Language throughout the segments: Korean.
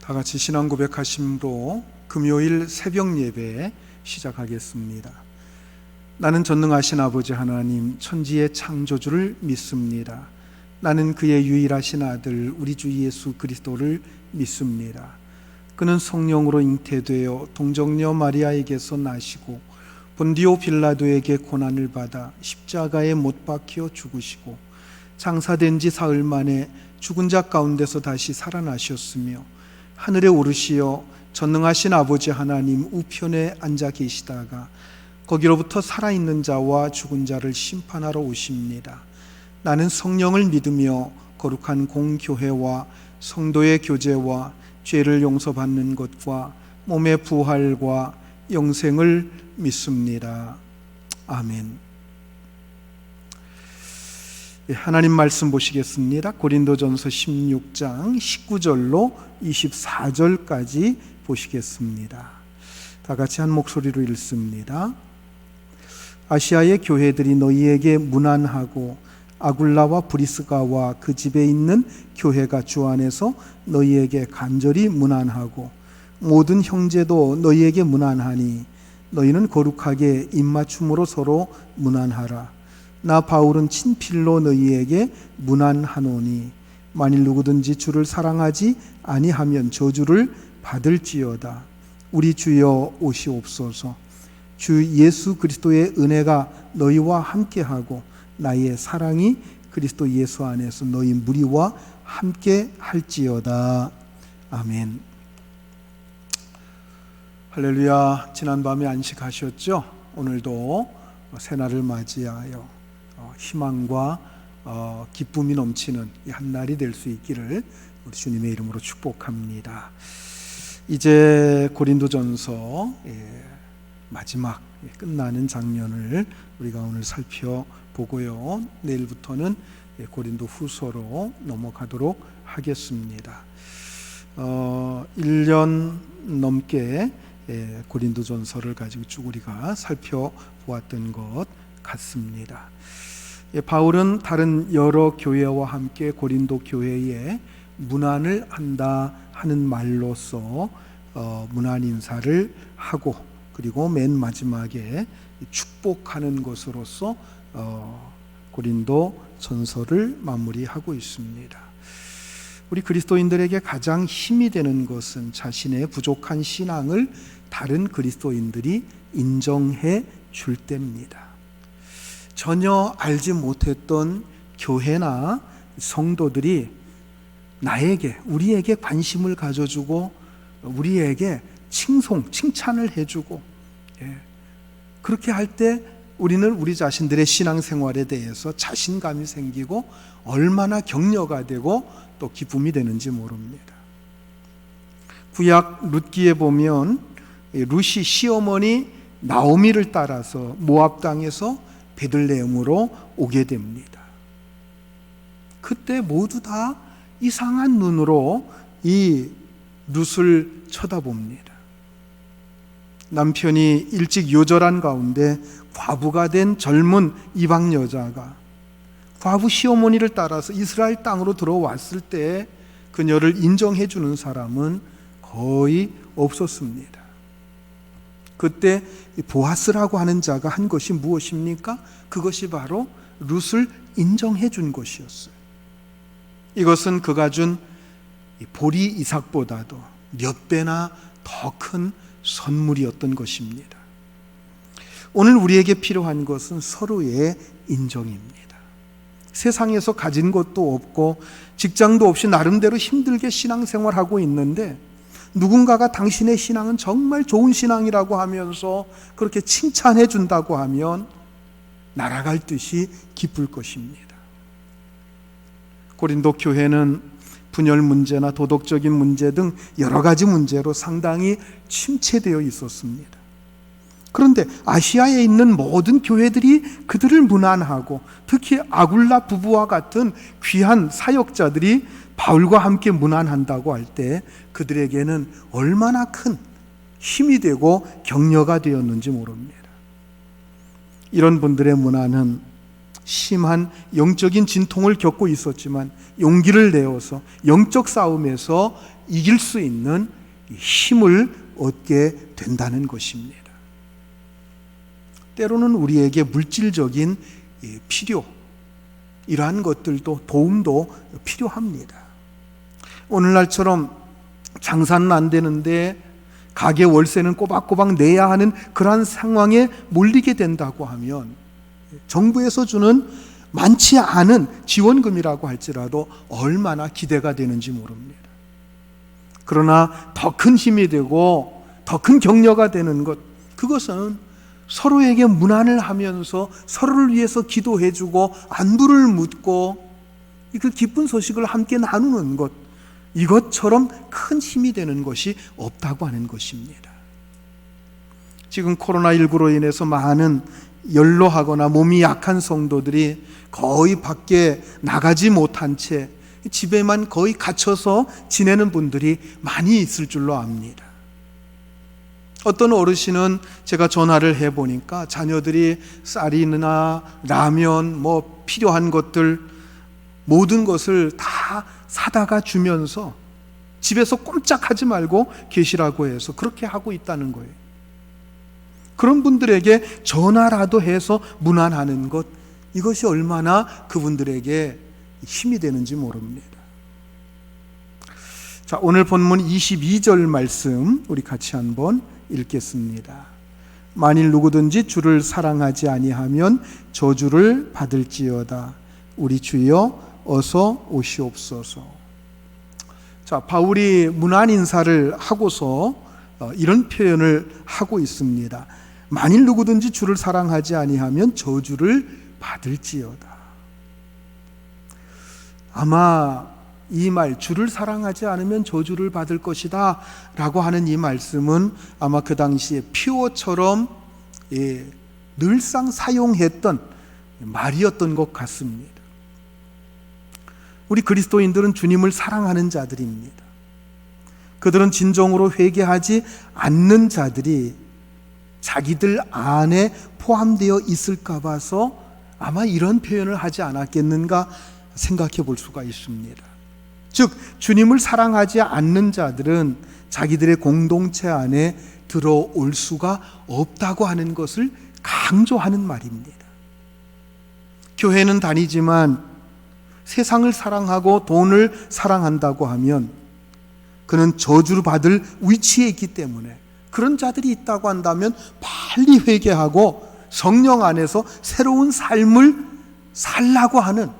다 같이 신앙 고백하심으로 금요일 새벽 예배 시작하겠습니다. 나는 전능하신 아버지 하나님 천지의 창조주를 믿습니다. 나는 그의 유일하신 아들 우리 주 예수 그리스도를 믿습니다. 그는 성령으로 잉태되어 동정녀 마리아에게서 나시고 본디오 빌라도에게 고난을 받아 십자가에 못 박혀 죽으시고 장사된 지 사흘 만에 죽은 자 가운데서 다시 살아나셨으며 하늘에 오르시어 전능하신 아버지 하나님 우편에 앉아 계시다가 거기로부터 살아있는 자와 죽은 자를 심판하러 오십니다. 나는 성령을 믿으며 거룩한 공교회와 성도의 교제와 죄를 용서받는 것과 몸의 부활과 영생을 믿습니다. 아멘. 하나님 말씀 보시겠습니다. 고린도전서 16장 19절로 24절까지 보시겠습니다. 다 같이 한 목소리로 읽습니다. 아시아의 교회들이 너희에게 문안하고 아굴라와 브리스가와 그 집에 있는 교회가 주 안에서 너희에게 간절히 문안하고 모든 형제도 너희에게 문안하니 너희는 거룩하게 입맞춤으로 서로 문안하라. 나 바울은 친필로 너희에게 문안하노니 만일 누구든지 주를 사랑하지 아니하면 저주를 받을지어다. 우리 주여 오시옵소서. 주 예수 그리스도의 은혜가 너희와 함께하고 나의 사랑이 그리스도 예수 안에서 너희 무리와 함께 할지어다. 아멘. 할렐루야. 지난밤에 안식하셨죠? 오늘도 새날을 맞이하여 희망과 기쁨이 넘치는 이 한날이 될 수 있기를 우리 주님의 이름으로 축복합니다. 이제 고린도전서 마지막 끝나는 장면을 우리가 오늘 살펴보고요. 내일부터는 고린도 후서로 넘어가도록 하겠습니다. 1년 넘게 고린도전서를 가지고 쭉 우리가 살펴보았던 것 같습니다. 바울은 다른 여러 교회와 함께 고린도 교회에 문안을 한다 하는 말로서 문안 인사를 하고 그리고 맨 마지막에 축복하는 것으로서 고린도 전서를 마무리하고 있습니다. 우리 그리스도인들에게 가장 힘이 되는 것은 자신의 부족한 신앙을 다른 그리스도인들이 인정해 줄 때입니다. 전혀 알지 못했던 교회나 성도들이 우리에게 관심을 가져주고 우리에게 칭찬을 해주고 그렇게 할 때 우리는 우리 자신들의 신앙생활에 대해서 자신감이 생기고 얼마나 격려가 되고 또 기쁨이 되는지 모릅니다. 구약 룻기에 보면 룻이 시어머니 나오미를 따라서 모압 땅에서 베들레헴으로 오게 됩니다. 그때 모두 다 이상한 눈으로 이 룻을 쳐다봅니다. 남편이 일찍 요절한 가운데 과부가 된 젊은 이방 여자가 과부 시어머니를 따라서 이스라엘 땅으로 들어왔을 때 그녀를 인정해 주는 사람은 거의 없었습니다. 그때 보아스라고 하는 자가 한 것이 무엇입니까? 그것이 바로 룻을 인정해 준 것이었어요. 이것은 그가 준 보리 이삭보다도 몇 배나 더 큰 선물이었던 것입니다. 오늘 우리에게 필요한 것은 서로의 인정입니다. 세상에서 가진 것도 없고 직장도 없이 나름대로 힘들게 신앙생활하고 있는데 누군가가 당신의 신앙은 정말 좋은 신앙이라고 하면서 그렇게 칭찬해 준다고 하면 날아갈 듯이 기쁠 것입니다. 고린도 교회는 분열 문제나 도덕적인 문제 등 여러 가지 문제로 상당히 침체되어 있었습니다. 그런데 아시아에 있는 모든 교회들이 그들을 문안하고 특히 아굴라 부부와 같은 귀한 사역자들이 바울과 함께 문안한다고 할 때 그들에게는 얼마나 큰 힘이 되고 격려가 되었는지 모릅니다. 이런 분들의 문안은 심한 영적인 진통을 겪고 있었지만 용기를 내어서 영적 싸움에서 이길 수 있는 힘을 얻게 된다는 것입니다. 때로는 우리에게 물질적인 필요, 이러한 것들도 도움도 필요합니다. 오늘날처럼 장사는 안 되는데 가게 월세는 꼬박꼬박 내야 하는 그러한 상황에 몰리게 된다고 하면 정부에서 주는 많지 않은 지원금이라고 할지라도 얼마나 기대가 되는지 모릅니다. 그러나 더 큰 힘이 되고 더 큰 격려가 되는 것, 그것은 서로에게 문안을 하면서 서로를 위해서 기도해주고 안부를 묻고 그 기쁜 소식을 함께 나누는 것, 이것처럼 큰 힘이 되는 것이 없다고 하는 것입니다. 지금 코로나19로 인해서 많은 연로하거나 몸이 약한 성도들이 거의 밖에 나가지 못한 채 집에만 거의 갇혀서 지내는 분들이 많이 있을 줄로 압니다. 어떤 어르신은 제가 전화를 해보니까 자녀들이 쌀이나 라면, 필요한 것들 모든 것을 다 사다가 주면서 집에서 꼼짝하지 말고 계시라고 해서 그렇게 하고 있다는 거예요. 그런 분들에게 전화라도 해서 문안하는 것, 이것이 얼마나 그분들에게 힘이 되는지 모릅니다. 자, 오늘 본문 22절 말씀 우리 같이 한번 읽겠습니다. 만일 누구든지 주를 사랑하지 아니하면 저주를 받을지어다. 우리 주여 어서 오시옵소서. 자, 바울이 문안 인사를 하고서 이런 표현을 하고 있습니다. 만일 누구든지 주를 사랑하지 아니하면 저주를 받을지어다. 아마 이 말, 주를 사랑하지 않으면 저주를 받을 것이다 라고 하는 이 말씀은 아마 그 당시에 피오처럼 늘상 사용했던 말이었던 것 같습니다. 우리 그리스도인들은 주님을 사랑하는 자들입니다. 그들은 진정으로 회개하지 않는 자들이 자기들 안에 포함되어 있을까 봐서 아마 이런 표현을 하지 않았겠는가 생각해 볼 수가 있습니다. 즉, 주님을 사랑하지 않는 자들은 자기들의 공동체 안에 들어올 수가 없다고 하는 것을 강조하는 말입니다. 교회는 다니지만 세상을 사랑하고 돈을 사랑한다고 하면 그는 저주를 받을 위치에 있기 때문에 그런 자들이 있다고 한다면 빨리 회개하고 성령 안에서 새로운 삶을 살라고 하는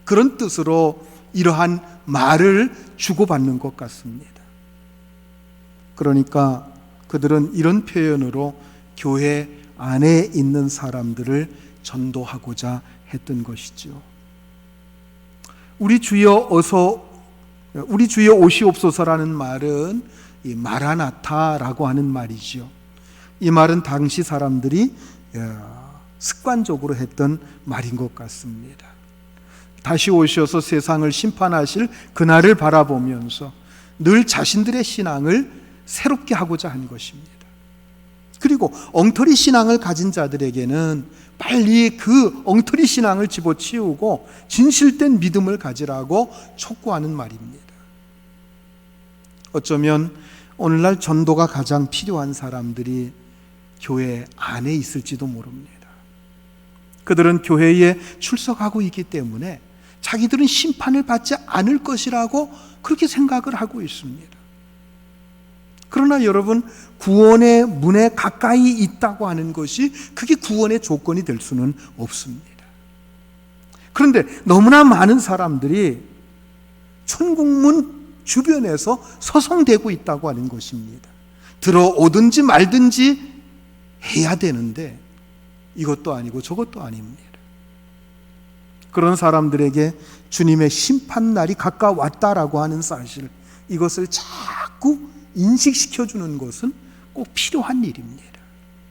그런 뜻으로 이러한 말을 주고받는 것 같습니다. 그러니까 그들은 이런 표현으로 교회 안에 있는 사람들을 전도하고자 했던 것이죠. 우리 주여 오시옵소서라는 말은 이 마라나타라고 하는 말이죠. 이 말은 당시 사람들이 습관적으로 했던 말인 것 같습니다. 다시 오셔서 세상을 심판하실 그날을 바라보면서 늘 자신들의 신앙을 새롭게 하고자 한 것입니다. 그리고 엉터리 신앙을 가진 자들에게는 빨리 그 엉터리 신앙을 집어치우고 진실된 믿음을 가지라고 촉구하는 말입니다. 어쩌면 오늘날 전도가 가장 필요한 사람들이 교회 안에 있을지도 모릅니다. 그들은 교회에 출석하고 있기 때문에 자기들은 심판을 받지 않을 것이라고 그렇게 생각을 하고 있습니다. 그러나 여러분, 구원의 문에 가까이 있다고 하는 것이 그게 구원의 조건이 될 수는 없습니다. 그런데 너무나 많은 사람들이 천국문 주변에서 서성대고 있다고 하는 것입니다. 들어오든지 말든지 해야 되는데 이것도 아니고 저것도 아닙니다. 그런 사람들에게 주님의 심판날이 가까웠다라고 하는 사실, 이것을 자꾸 인식시켜주는 것은 꼭 필요한 일입니다.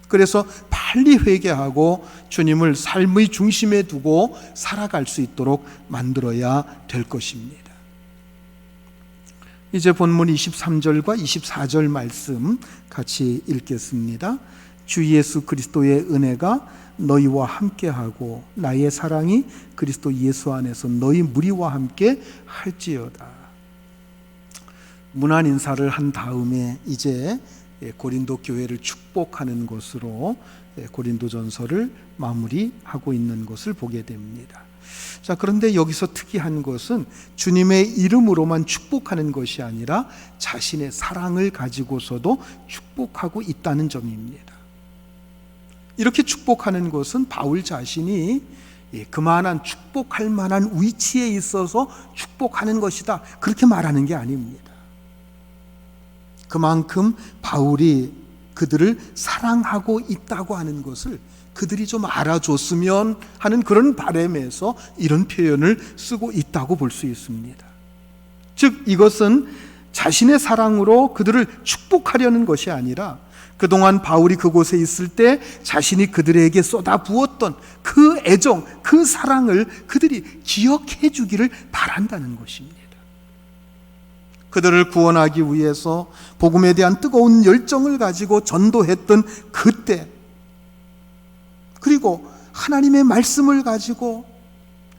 그래서 빨리 회개하고 주님을 삶의 중심에 두고 살아갈 수 있도록 만들어야 될 것입니다. 이제 본문 23절과 24절 말씀 같이 읽겠습니다. 주 예수 그리스도의 은혜가 너희와 함께하고 나의 사랑이 그리스도 예수 안에서 너희 무리와 함께 할지어다. 문안 인사를 한 다음에 이제 고린도 교회를 축복하는 것으로 고린도전서를 마무리하고 있는 것을 보게 됩니다. 자, 그런데 여기서 특이한 것은 주님의 이름으로만 축복하는 것이 아니라 자신의 사랑을 가지고서도 축복하고 있다는 점입니다. 이렇게 축복하는 것은 바울 자신이 그만한 축복할 만한 위치에 있어서 축복하는 것이다, 그렇게 말하는 게 아닙니다. 그만큼 바울이 그들을 사랑하고 있다고 하는 것을 그들이 좀 알아줬으면 하는 그런 바람에서 이런 표현을 쓰고 있다고 볼 수 있습니다. 즉, 이것은 자신의 사랑으로 그들을 축복하려는 것이 아니라 그동안 바울이 그곳에 있을 때 자신이 그들에게 쏟아부었던 그 애정, 그 사랑을 그들이 기억해 주기를 바란다는 것입니다. 그들을 구원하기 위해서 복음에 대한 뜨거운 열정을 가지고 전도했던 그때, 그리고 하나님의 말씀을 가지고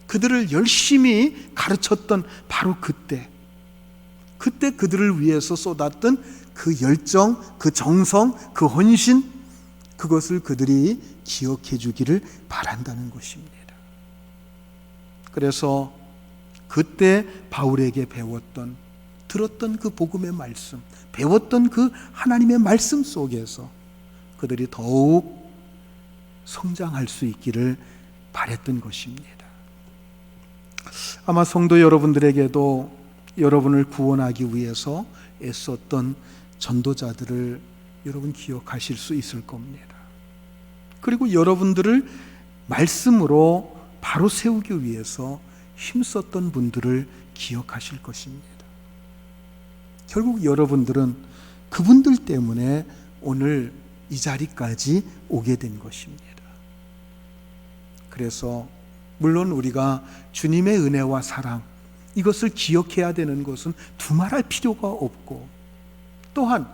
그들을 열심히 가르쳤던 바로 그때 그들을 위해서 쏟았던 그 열정, 그 정성, 그 헌신, 그것을 그들이 기억해 주기를 바란다는 것입니다. 그래서 그때 바울에게 들었던 그 복음의 말씀, 배웠던 그 하나님의 말씀 속에서 그들이 더욱 성장할 수 있기를 바랬던 것입니다. 아마 성도 여러분들에게도 여러분을 구원하기 위해서 애썼던 전도자들을 여러분 기억하실 수 있을 겁니다. 그리고 여러분들을 말씀으로 바로 세우기 위해서 힘썼던 분들을 기억하실 것입니다. 결국 여러분들은 그분들 때문에 오늘 이 자리까지 오게 된 것입니다. 그래서 물론 우리가 주님의 은혜와 사랑, 이것을 기억해야 되는 것은 두말할 필요가 없고, 또한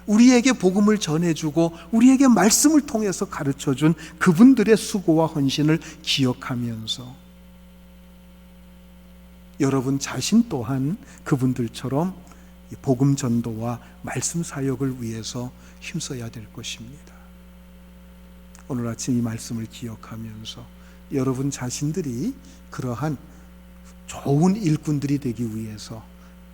우리에게 복음을 전해주고 우리에게 말씀을 통해서 가르쳐준 그분들의 수고와 헌신을 기억하면서 여러분 자신 또한 그분들처럼 복음 전도와 말씀 사역을 위해서 힘써야 될 것입니다. 오늘 아침 이 말씀을 기억하면서 여러분 자신들이 그러한 좋은 일꾼들이 되기 위해서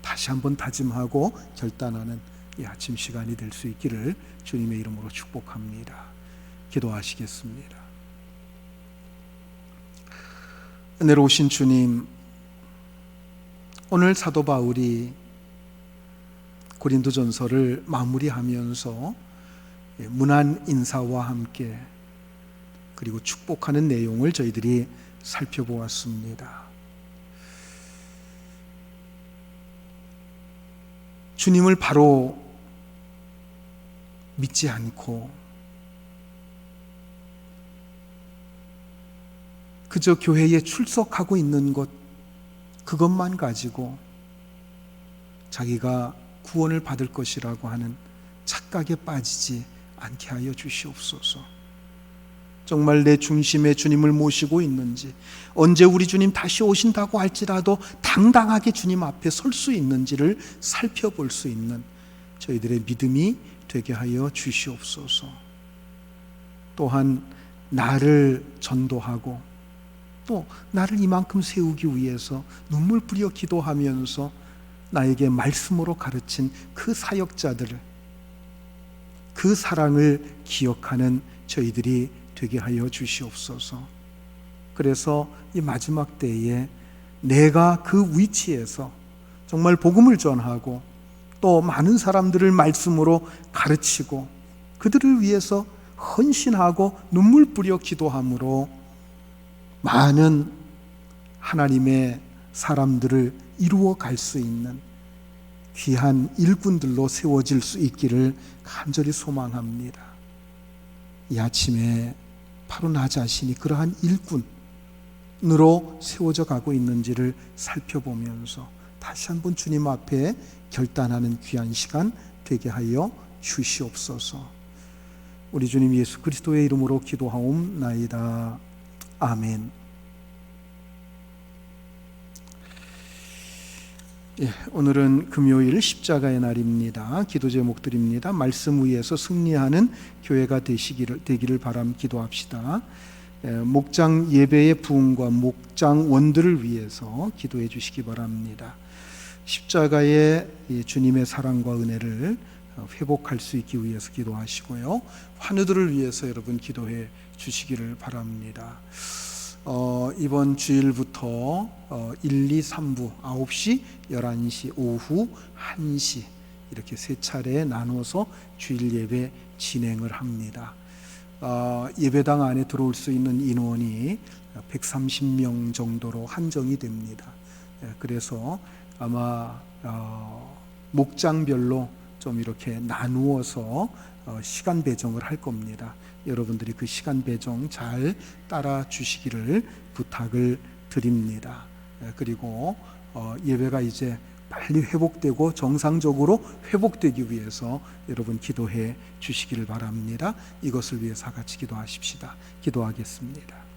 다시 한번 다짐하고 결단하는 이 아침 시간이 될 수 있기를 주님의 이름으로 축복합니다. 기도하시겠습니다. 은혜로 오신 주님, 오늘 사도 바울이 고린도전서를 마무리하면서 문안 인사와 함께 그리고 축복하는 내용을 저희들이 살펴보았습니다. 주님을 바로 믿지 않고 그저 교회에 출석하고 있는 것, 그것만 가지고 자기가 구원을 받을 것이라고 하는 착각에 빠지지 않게 하여 주시옵소서. 정말 내 중심에 주님을 모시고 있는지, 언제 우리 주님 다시 오신다고 할지라도 당당하게 주님 앞에 설 수 있는지를 살펴볼 수 있는 저희들의 믿음이 되게 하여 주시옵소서. 또한 나를 전도하고 또 나를 이만큼 세우기 위해서 눈물 뿌려 기도하면서 나에게 말씀으로 가르친 그 사역자들을, 그 사랑을 기억하는 저희들이 되게 하여 주시옵소서. 그래서 이 마지막 때에 내가 그 위치에서 정말 복음을 전하고 또 많은 사람들을 말씀으로 가르치고 그들을 위해서 헌신하고 눈물 뿌려 기도함으로 많은 하나님의 사람들을 이루어 갈 수 있는 귀한 일꾼들로 세워질 수 있기를 간절히 소망합니다. 이 아침에 바로 나 자신이 그러한 일꾼으로 세워져 가고 있는지를 살펴보면서 다시 한번 주님 앞에 결단하는 귀한 시간 되게 하여 주시옵소서. 우리 주님 예수 그리스도의 이름으로 기도하옵나이다. 아멘. 오늘은 금요일 십자가의 날입니다. 기도 제목드립니다. 말씀 위에서 승리하는 교회가 되기를 기도합시다. 목장 예배의 부흥과 목장 원들을 위해서 기도해 주시기 바랍니다. 십자가의 주님의 사랑과 은혜를 회복할 수 있기 위해서 기도하시고요. 환우들을 위해서 여러분 기도해 주시기를 바랍니다. 이번 주일부터 1, 2, 3부 9시, 11시, 오후 1시 이렇게 세 차례 나눠서 주일 예배 진행을 합니다. 예배당 안에 들어올 수 있는 인원이 130명 정도로 한정이 됩니다. 그래서 아마 목장별로 좀 이렇게 나누어서 시간 배정을 할 겁니다. 여러분들이 그 시간 배정 잘 따라 주시기를 부탁을 드립니다. 그리고 예배가 이제 빨리 회복되고 정상적으로 회복되기 위해서 여러분 기도해 주시기를 바랍니다. 이것을 위해서 같이 기도하십시다. 기도하겠습니다.